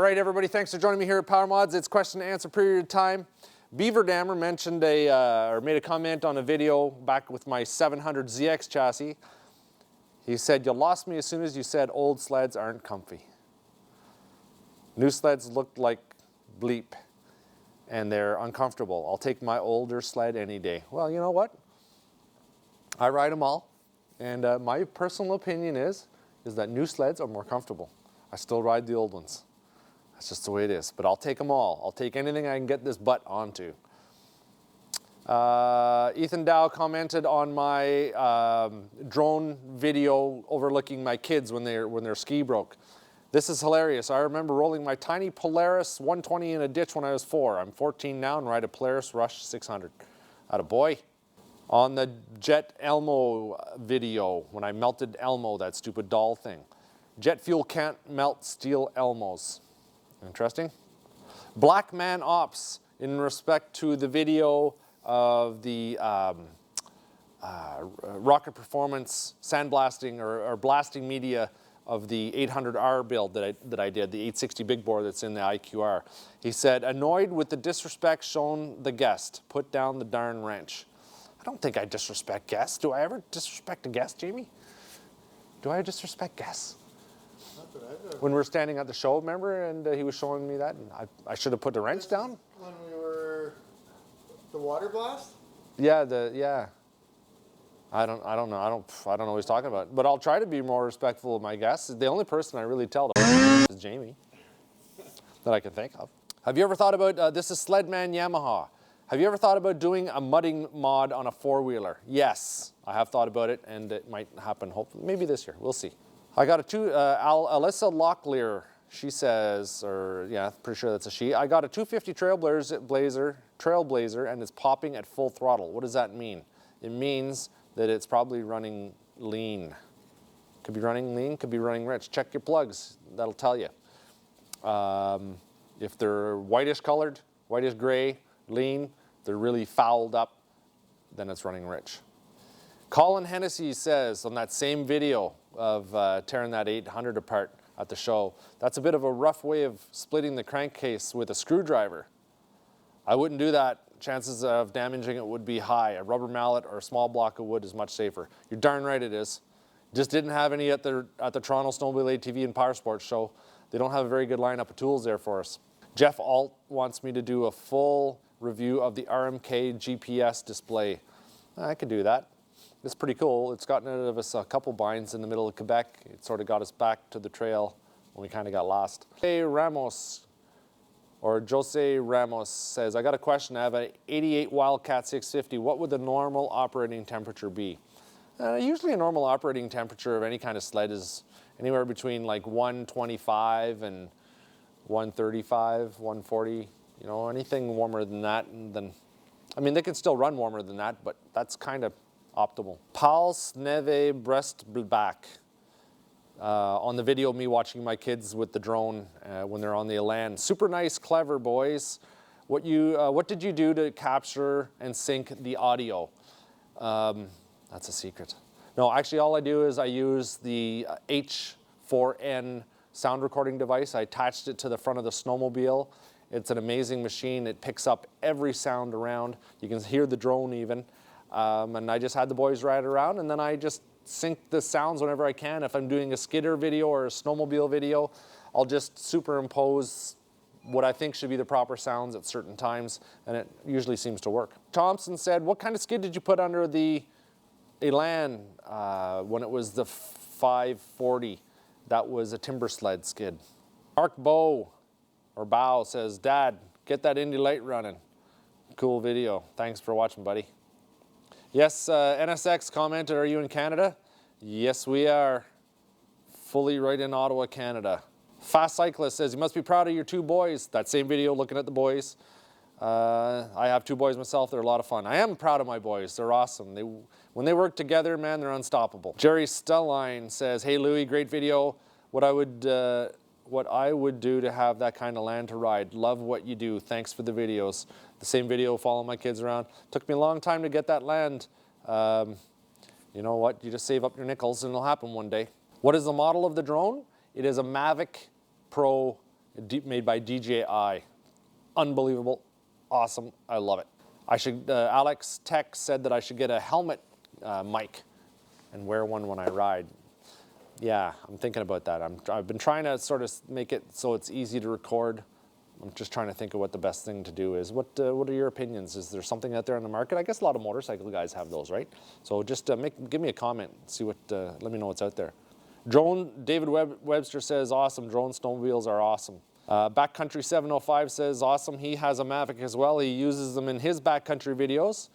All right, everybody, thanks for joining me here at PowerModz. It's question and answer period time. Beaver Dammer mentioned made a comment on a video back with my 700 ZX chassis. He said, "You lost me as soon as you said old sleds aren't comfy. New sleds look like bleep, and they're uncomfortable. I'll take my older sled any day." Well, you know what? I ride them all, and my personal opinion is that new sleds are more comfortable. I still ride the old ones. That's just the way it is. But I'll take them all. I'll take anything I can get this butt onto. Ethan Dow commented on my drone video overlooking my kids when their ski broke. "This is hilarious. I remember rolling my tiny Polaris 120 in a ditch when I was 4. I'm 14 now and ride a Polaris Rush 600. Attaboy. On the Jet Elmo video, when I melted Elmo, that stupid doll thing. Jet fuel can't melt steel Elmos. Interesting. Black Man Ops, in respect to the video of the rocket performance sandblasting or blasting media of the 800R build that I did, the 860 big bore that's in the IQR. He said, "Annoyed with the disrespect shown the guest. Put down the darn wrench." I don't think I disrespect guests. Do I ever disrespect a guest, Jamie? Do I disrespect guests? When we were standing at the show, remember, and he was showing me that, and I should have put the wrench down. When we were the water blast. Yeah. I don't know. I don't know what he's talking about. But I'll try to be more respectful of my guests. The only person I really tell is Jamie that I can think of. Have you ever thought about this is Sledman Yamaha? Have you ever thought about doing a mudding mod on a 4-wheeler? Yes, I have thought about it, and it might happen. Hopefully, maybe this year. We'll see. I got Alyssa Locklear, she says, or yeah, pretty sure that's a she. "I got a 250 Trailblazer and it's popping at full throttle." What does that mean? It means that it's probably running lean. Could be running lean, could be running rich. Check your plugs, that'll tell you. If they're whitish colored, whitish gray, lean, they're really fouled up, then it's running rich. Colin Hennessy says on that same video of tearing that 800 apart at the show, "That's a bit of a rough way of splitting the crankcase with a screwdriver. I wouldn't do that. Chances of damaging it would be high. A rubber mallet or a small block of wood is much safer." You're darn right it is. Just didn't have any at the Toronto Snowmobile ATV and Power Sports show. They don't have a very good lineup of tools there for us. Jeff Alt wants me to do a full review of the RMK GPS display. I could do that. It's pretty cool. It's gotten out of us a couple binds in the middle of Quebec. It sort of got us back to the trail when we kind of got lost. Jose Ramos says, "I got a question. I have an 88 Wildcat 650. What would the normal operating temperature be?" Usually a normal operating temperature of any kind of sled is anywhere between like 125 and 135, 140. You know, anything warmer than that, and then, I mean, they can still run warmer than that, but that's kind of optimal. Paul Sneve Breastback. On the video of me watching my kids with the drone when they're on the Elan. "Super nice, clever boys. What did you do to capture and sync the audio?" That's a secret. No, actually all I do is I use the H4N sound recording device. I attached it to the front of the snowmobile. It's an amazing machine. It picks up every sound around. You can hear the drone even. And I just had the boys ride around, and then I just sync the sounds whenever I can. If I'm doing a skidder video or a snowmobile video, I'll just superimpose what I think should be the proper sounds at certain times, and it usually seems to work. Thompson said, "What kind of skid did you put under the Elan when it was the 540? That was a timber sled skid." Mark Bow says, "Dad, get that Indy Light running." Cool video. Thanks for watching, buddy. Yes, NSX commented, "Are you in Canada?" Yes, we are. Fully right in Ottawa, Canada. Fast Cyclist says, "You must be proud of your 2 boys." That same video looking at the boys. I have 2 boys myself. They're a lot of fun. I am proud of my boys. They're awesome. When they work together, man, they're unstoppable. Jerry Stelline says, "Hey, Louie, great video. What I would do to have that kind of land to ride. Love what you do. Thanks for the videos." The same video, following my kids around. Took me a long time to get that land. You know what? You just save up your nickels and it'll happen one day. What is the model of the drone? It is a Mavic Pro made by DJI. Unbelievable, awesome, I love it. I should, Alex Tech said that I should get a helmet mic and wear one when I ride. Yeah, I'm thinking about that. I've been trying to sort of make it so it's easy to record. I'm just trying to think of what the best thing to do is. What are your opinions? Is there something out there on the market? I guess a lot of motorcycle guys have those, right? So just give me a comment. See what. Let me know what's out there. David Webster says, awesome. Drone snowmobiles are awesome. Backcountry 705 says, awesome. He has a Mavic as well. He uses them in his backcountry videos.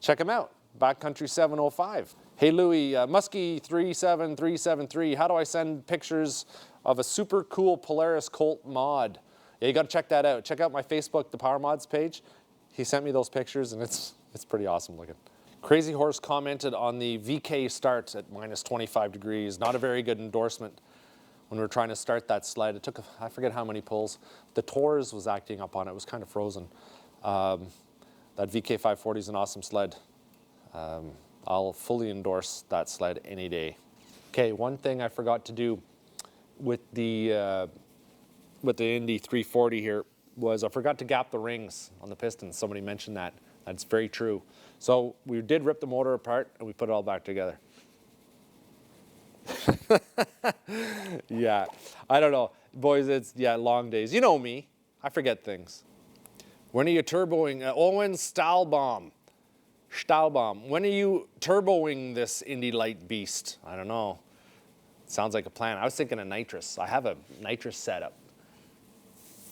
Check him out. Backcountry 705. Hey Louie, Muskie 37373. How do I send pictures of a super cool Polaris Colt mod? Yeah, you got to check that out. Check out my Facebook, the PowerModz page. He sent me those pictures, and it's pretty awesome looking. Crazy Horse commented on the VK start at minus 25 degrees. Not a very good endorsement when we were trying to start that sled. It took, I forget how many pulls. The Torres was acting up on it. It was kind of frozen. That VK 540 is an awesome sled. I'll fully endorse that sled any day. Okay, one thing I forgot to do with the Indy 340 here was I forgot to gap the rings on the pistons. Somebody mentioned that. That's very true. So we did rip the motor apart and we put it all back together. Yeah, I don't know. Boys, it's, long days. You know me. I forget things. When are you turboing? Owen Stahlbaum. When are you turboing this Indy Light beast? I don't know. Sounds like a plan. I was thinking of nitrous. I have a nitrous setup.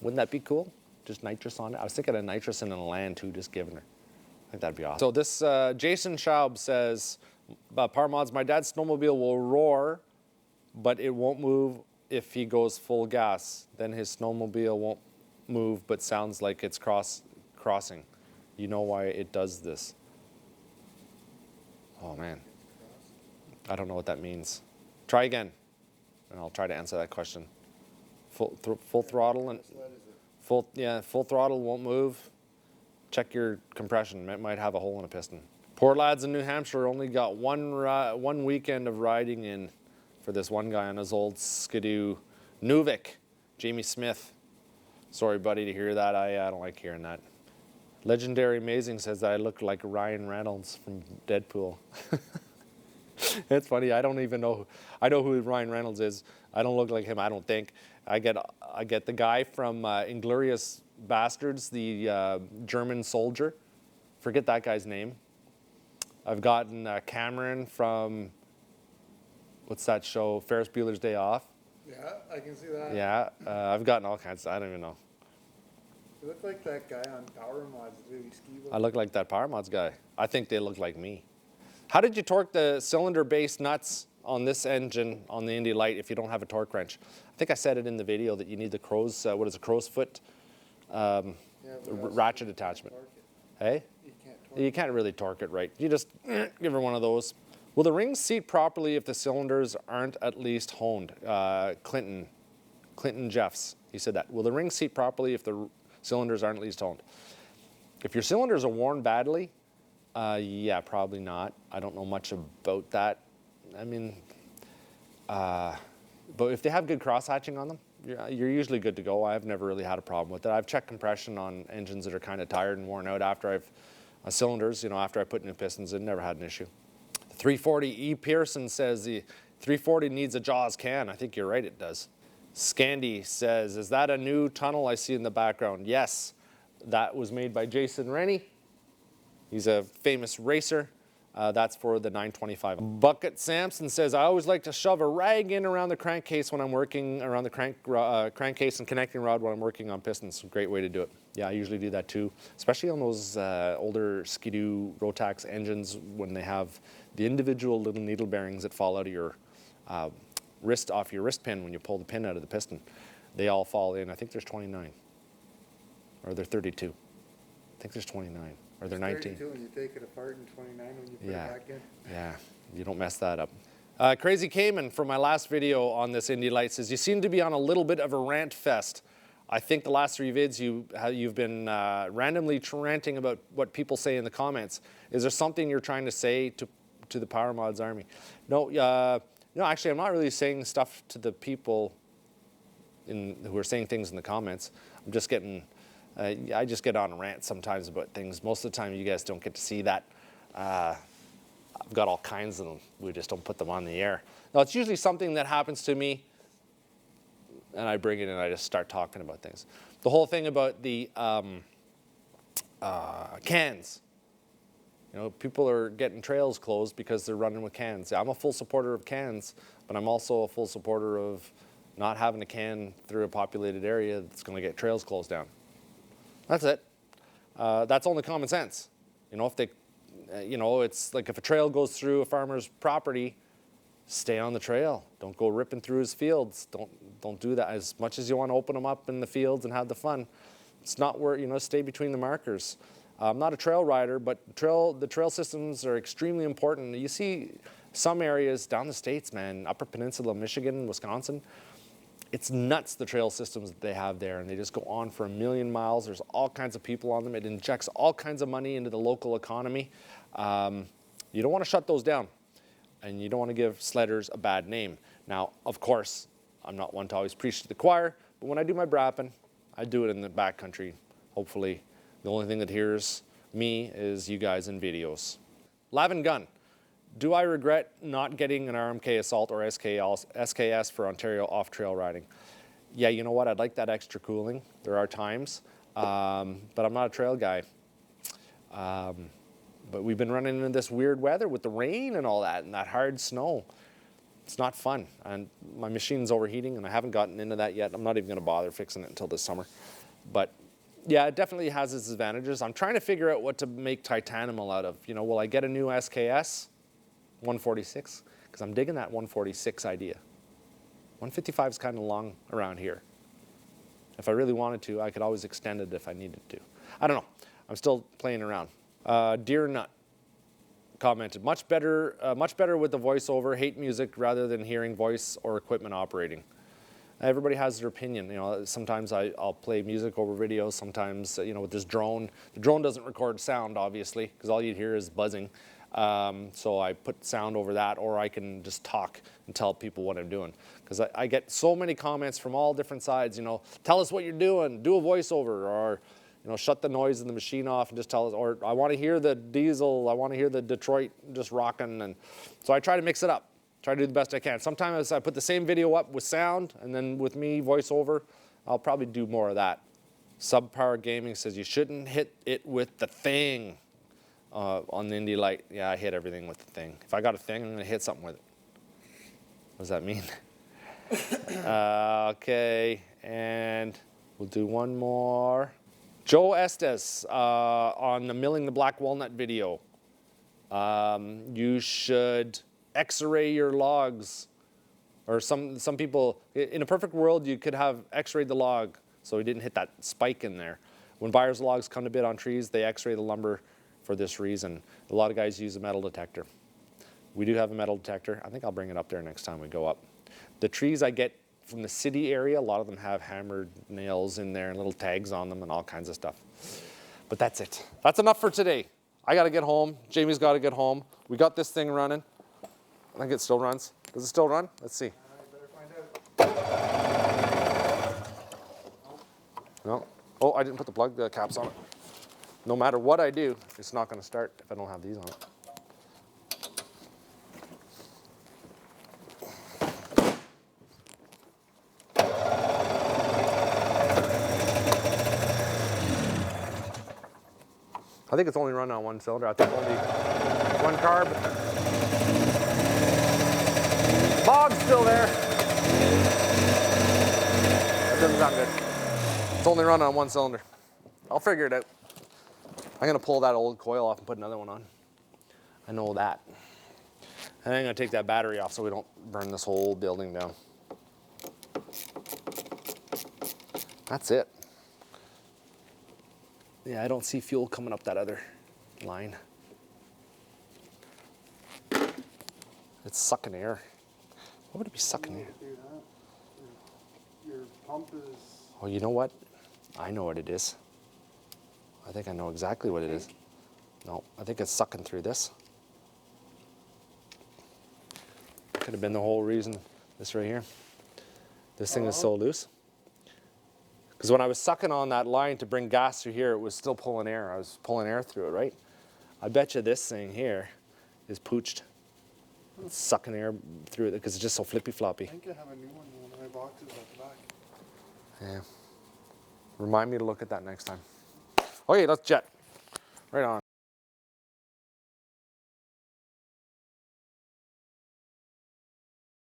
Wouldn't that be cool? Just nitrous on it. I was thinking of nitrous in a land too, just giving her. I think that'd be awesome. So this Jason Schaub says, PowerModz, my dad's snowmobile will roar, but it won't move if he goes full gas. Then his snowmobile won't move, but sounds like it's crossing. You know why it does this? Oh man, I don't know what that means. Try again, and I'll try to answer that question. Full throttle and full throttle won't move. Check your compression. It might have a hole in a piston. Poor lads in New Hampshire only got one weekend of riding in for this one guy on his old Skidoo Nuvik, Jamie Smith. Sorry, buddy, to hear that. I don't like hearing that. Legendary Amazing says that I look like Ryan Reynolds from Deadpool. It's funny. I don't even know. I know who Ryan Reynolds is. I don't look like him. I don't think. I get the guy from Inglourious Bastards, the German soldier. Forget that guy's name. I've gotten Cameron from what's that show? Ferris Bueller's Day Off. Yeah, I can see that. Yeah, I've gotten all kinds. I don't even know. You look like that guy on PowerModz, dude. I look like that PowerModz guy. I think they look like me. How did you torque the cylinder-based nuts on this engine on the Indy Light if you don't have a torque wrench? I think I said it in the video that you need the crow's, crow's foot ratchet attachment. Hey? You can't really torque it right. You just give her one of those. Will the rings seat properly if the cylinders aren't at least honed? Clinton Jeffs, he said that. Will the rings seat properly if the cylinders aren't at least honed? If your cylinders are worn badly, yeah, probably not. I don't know much about that. I mean, but if they have good cross-hatching on them, you're usually good to go. I've never really had a problem with it. I've checked compression on engines that are kind of tired and worn out after cylinders, after I put new pistons in, never had an issue. 340 E. Pearson says the 340 needs a Jaws can. I think you're right, it does. Scandy says, is that a new tunnel I see in the background? Yes, that was made by Jason Rennie. He's a famous racer. That's for the 925. Bucket Sampson says, I always like to shove a rag in around the crankcase when I'm working around the crankcase and connecting rod when I'm working on pistons. Great way to do it. Yeah, I usually do that too, especially on those older Skidoo Rotax engines when they have the individual little needle bearings that fall out of your wrist, off your wrist pin when you pull the pin out of the piston. They all fall in. I think there's 29, or they're 32. I think there's 29. Or they're 19. 32 when you take it apart and 29 when you put it back in. Yeah, you don't mess that up. Crazy Cayman from my last video on this Indy Light says, you seem to be on a little bit of a rant fest. I think the last 3 vids you've been randomly ranting about what people say in the comments. Is there something you're trying to say to the PowerModz army? No, actually I'm not really saying stuff to the people who are saying things in the comments. I'm just getting, I just get on a rant sometimes about things. Most of the time you guys don't get to see that. I've got all kinds of them. We just don't put them on the air. Now, it's usually something that happens to me, and I bring it in and I just start talking about things. The whole thing about the cans. You know, people are getting trails closed because they're running with cans. I'm a full supporter of cans, but I'm also a full supporter of not having a can through a populated area that's going to get trails closed down. That's it. That's only common sense. You know, if they, you know, it's like if a trail goes through a farmer's property, stay on the trail. Don't go ripping through his fields. Don't do that. As much as you want to open them up in the fields and have the fun, it's not where, you know, stay between the markers. I'm not a trail rider, but the trail systems are extremely important. You see some areas down the States, man, Upper Peninsula, Michigan, Wisconsin, it's nuts the trail systems that they have there, and they just go on for 1,000,000 miles. There's all kinds of people on them. It injects all kinds of money into the local economy. You don't want to shut those down, and you don't want to give sledders a bad name. Now, of course, I'm not one to always preach to the choir, but when I do my brapping, I do it in the backcountry, hopefully. The only thing that hears me is you guys in videos. Lavin Gun. Do I regret not getting an RMK Assault or SKS for Ontario off-trail riding? Yeah, you know what? I'd like that extra cooling. There are times, but I'm not a trail guy. But we've been running into this weird weather with the rain and all that and that hard snow. It's not fun. And my machine's overheating, and I haven't gotten into that yet. I'm not even going to bother fixing it until this summer. But yeah, it definitely has its advantages. I'm trying to figure out what to make titanimal out of. You know, will I get a new SKS 146? Because I'm digging that 146 idea. 155 is kind of long around here. If I really wanted to, I could always extend it if I needed to. I don't know. I'm still playing around. Deer Nut commented, much better with the voiceover. Hate music rather than hearing voice or equipment operating. Everybody has their opinion. You know, sometimes I'll play music over videos. Sometimes, you know, with this drone, the drone doesn't record sound, obviously, because all you'd hear is buzzing. So I put sound over that, or I can just talk and tell people what I'm doing. Because I get so many comments from all different sides. You know, tell us what you're doing. Do a voiceover, or you know, shut the noise in the machine off and just tell us. Or I want to hear the diesel. I want to hear the Detroit just rocking. And so I try to mix it up. Try to do the best I can. Sometimes I put the same video up with sound, and then with me, voiceover, I'll probably do more of that. Subpower Gaming says you shouldn't hit it with the thing on the Indy Light. Yeah, I hit everything with the thing. If I got a thing, I'm going to hit something with it. What does that mean? Okay, and we'll do one more. Joe Estes on the Milling the Black Walnut video. You should X-ray your logs, or some people, in a perfect world you could have X-rayed the log so we didn't hit that spike in there. When buyers' logs come to bid on trees, they X-ray the lumber for this reason. A lot of guys use a metal detector. We do have a metal detector. I think I'll bring it up there next time we go up. The trees I get from the city area, a lot of them have hammered nails in there and little tags on them and all kinds of stuff. But that's it. That's enough for today. I got to get home. Jamie's got to get home. We got this thing running. I think it still runs. Does it still run? Let's see. I better find out. No. Oh, I didn't put the caps on it. No matter what I do, it's not going to start if I don't have these on it. I think it's only running on one cylinder. I think only one carb. Bog's still there. That doesn't sound good. It's only running on one cylinder. I'll figure it out. I'm going to pull that old coil off and put another one on. I know that. And I'm going to take that battery off so we don't burn this whole building down. That's it. Yeah, I don't see fuel coming up that other line. It's sucking air. What would it be sucking air? Your pump is... Oh, you know what? I know what it is. I think I know exactly what it is. No, I think it's sucking through this. Could have been the whole reason. This right here. This thing is so loose. Because when I was sucking on that line to bring gas through here, it was still pulling air. I was pulling air through it, right? I bet you this thing here is pooched. It's sucking air through it because it's just so flippy floppy. I think I have a new one in my boxes at the back. Yeah. Remind me to look at that next time. Okay, let's jet. Right on.